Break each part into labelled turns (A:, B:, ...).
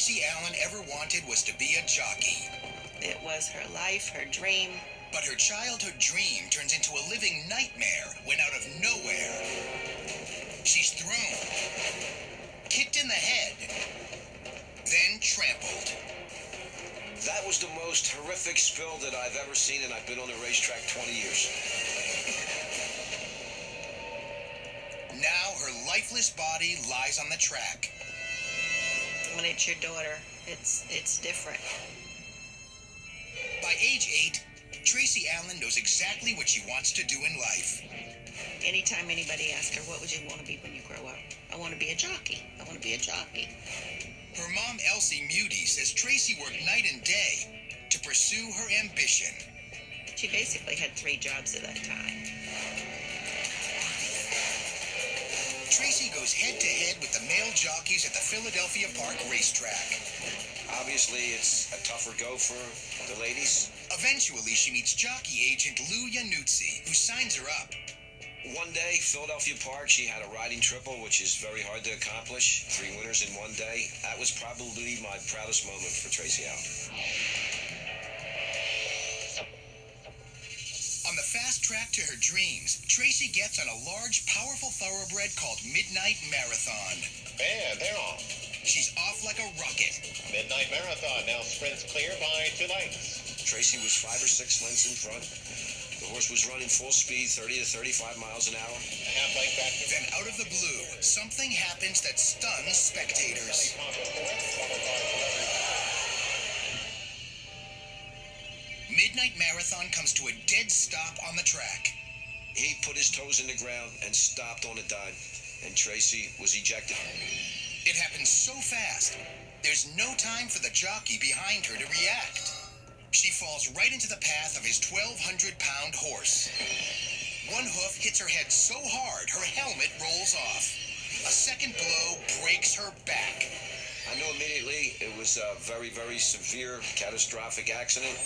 A: Tracy Allen ever wanted was to be a jockey.
B: It was her life, her dream.
A: But her childhood dream turns into a living nightmare when out of nowhere, she's thrown, kicked in the head, then trampled.
C: That was the most horrific spill that I've ever seen, and I've been on the racetrack 20 years.
A: Now her lifeless body lies on the track.
B: When it's your daughter, it's different.
A: By age 8, Tracy Allen knows exactly what she wants to do in life.
B: Anytime anybody asks her, what would you want to be when you grow up? I want to be a jockey. I want to be a jockey.
A: Her mom, Elsie Muty, says Tracy worked night and day to pursue her ambition.
B: She basically had 3 jobs at that time.
A: Tracy goes head-to-head with the male jockeys at the Philadelphia Park racetrack.
C: Obviously, it's a tougher go for the ladies.
A: Eventually, she meets jockey agent Lou Yanuzzi, who signs her up.
C: One day, Philadelphia Park, she had a riding triple, which is very hard to accomplish. 3 winners in one day. That was probably my proudest moment for Tracy Allen.
A: On the fast track to her dreams, Tracy gets on a large, powerful thoroughbred called Midnight Marathon.
D: And they're off.
A: She's off like a rocket.
D: Midnight Marathon now sprints clear by 2 lengths.
C: Tracy was 5 or 6 lengths in front. The horse was running full speed, 30 to 35 miles an hour.
D: A half length back.
A: Then out of the blue, something happens that stuns spectators. Midnight Marathon comes to a dead stop on the track.
C: He put his toes in the ground and stopped on a dime, and Tracy was ejected.
A: It happens so fast, there's no time for the jockey behind her to react. She falls right into the path of his 1,200-pound horse. One hoof hits her head so hard, her helmet rolls off. A second blow breaks her back.
C: I knew immediately it was a very, very severe, catastrophic accident.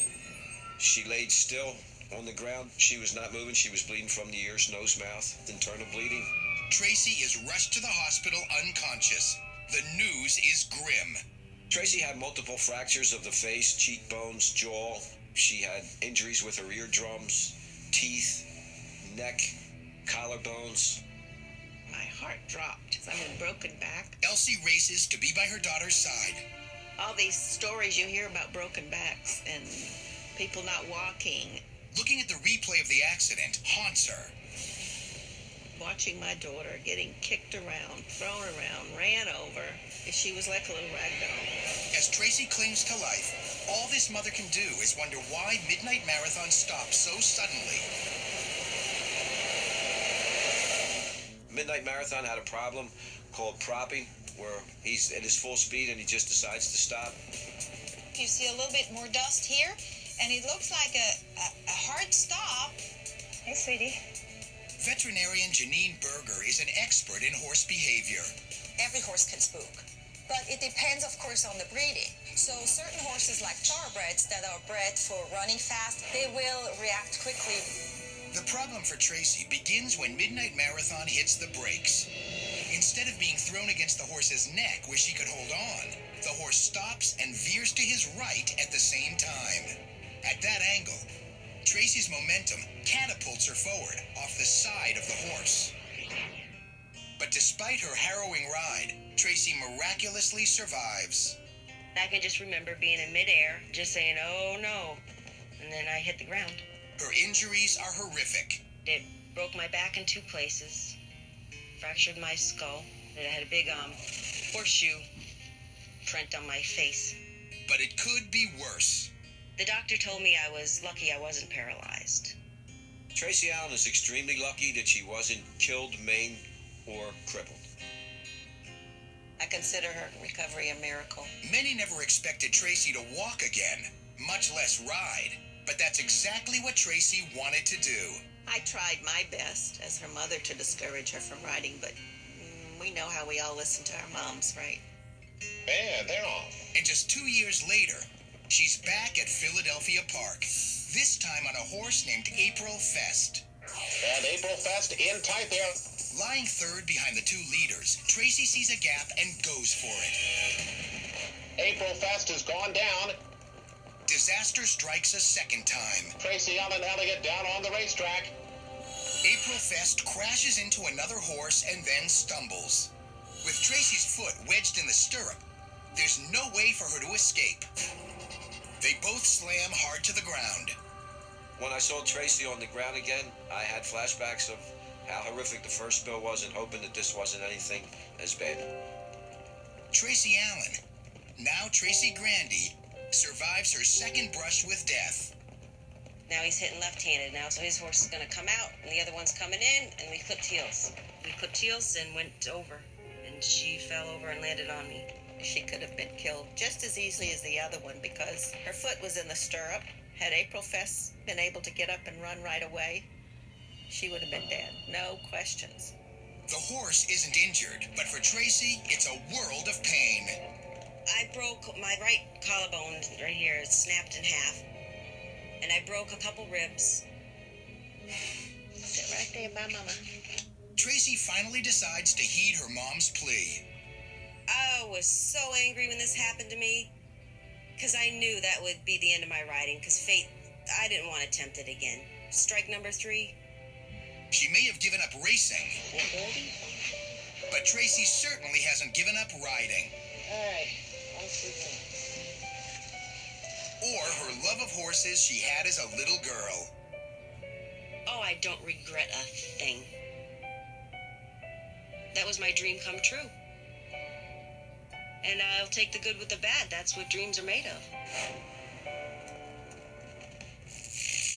C: She laid still on the ground. She was not moving. She was bleeding from the ears, nose, mouth, internal bleeding.
A: Tracy is rushed to the hospital unconscious. The news is grim.
C: Tracy had multiple fractures of the face, cheekbones, jaw. She had injuries with her eardrums, teeth, neck, collarbones.
B: My heart dropped. I'm in broken back.
A: Elsie races to be by her daughter's side.
B: All these stories you hear about broken backs and people not walking.
A: Looking at the replay of the accident haunts her.
B: Watching my daughter getting kicked around, thrown around, ran over. She was like a little rag doll.
A: As Tracy clings to life, all this mother can do is wonder why Midnight Marathon stopped so suddenly.
C: Midnight Marathon had a problem called propping, where he's at his full speed and he just decides to stop.
E: You see a little bit more dust here, and it looks like a hard stop. Hey, sweetie.
A: Veterinarian Janine Berger is an expert in horse behavior.
E: Every horse can spook, but it depends, of course, on the breeding. So certain horses like thoroughbreds that are bred for running fast, they will react quickly.
A: The problem for Tracy begins when Midnight Marathon hits the brakes. Instead of being thrown against the horse's neck where she could hold on, the horse stops and veers to his right at the same time. At that angle, Tracy's momentum catapults her forward off the side of the horse. But despite her harrowing ride, Tracy miraculously survives.
F: I can just remember being in midair, just saying, oh no, and then I hit the ground.
A: Her injuries are horrific.
F: It broke my back in 2 places, fractured my skull, and I had a big horseshoe print on my face.
A: But it could be worse.
F: The doctor told me I was lucky I wasn't paralyzed.
C: Tracy Allen is extremely lucky that she wasn't killed, maimed, or crippled.
B: I consider her recovery a miracle.
A: Many never expected Tracy to walk again, much less ride. But that's exactly what Tracy wanted to do.
B: I tried my best as her mother to discourage her from riding, but we know how we all listen to our moms, right?
D: And they're off.
A: And just 2 years later, she's back at Philadelphia Park, this time on a horse named April Fest.
D: And April Fest in tight there.
A: Lying third behind the 2 leaders, Tracy sees a gap and goes for it.
D: April Fest has gone down.
A: Disaster strikes a second time.
D: Tracy Allen Elliott down on the racetrack.
A: April Fest crashes into another horse and then stumbles. With Tracy's foot wedged in the stirrup, there's no way for her to escape. They both slam hard to the ground.
C: When I saw Tracy on the ground again, I had flashbacks of how horrific the first spill was and hoping that this wasn't anything as bad.
A: Tracy Allen, now Tracy Grandy, survives her second brush with death.
F: Now he's hitting left-handed now, so his horse is going to come out, and the other one's coming in, and we clipped heels. We clipped heels and went over, and she fell over and landed on me.
B: She could have been killed just as easily as the other one because her foot was in the stirrup. Had April Fest been able to get up and run right away, she would have been dead. No questions.
A: The horse isn't injured, but for Tracy, it's a world of pain.
F: I broke my right collarbone right here. It's snapped in half. And I broke a couple ribs.
B: Sit right there by Mama.
A: Tracy finally decides to heed her mom's plea.
F: I was so angry when this happened to me because I knew that would be the end of my riding because fate, I didn't want to tempt it again. Strike number 3.
A: She may have given up racing, but Tracy certainly hasn't given up riding.
B: All right. I'll see you.
A: Or her love of horses she had as a little girl.
F: Oh, I don't regret a thing. That was my dream come true. And I'll take the good with the bad. That's what dreams are made of.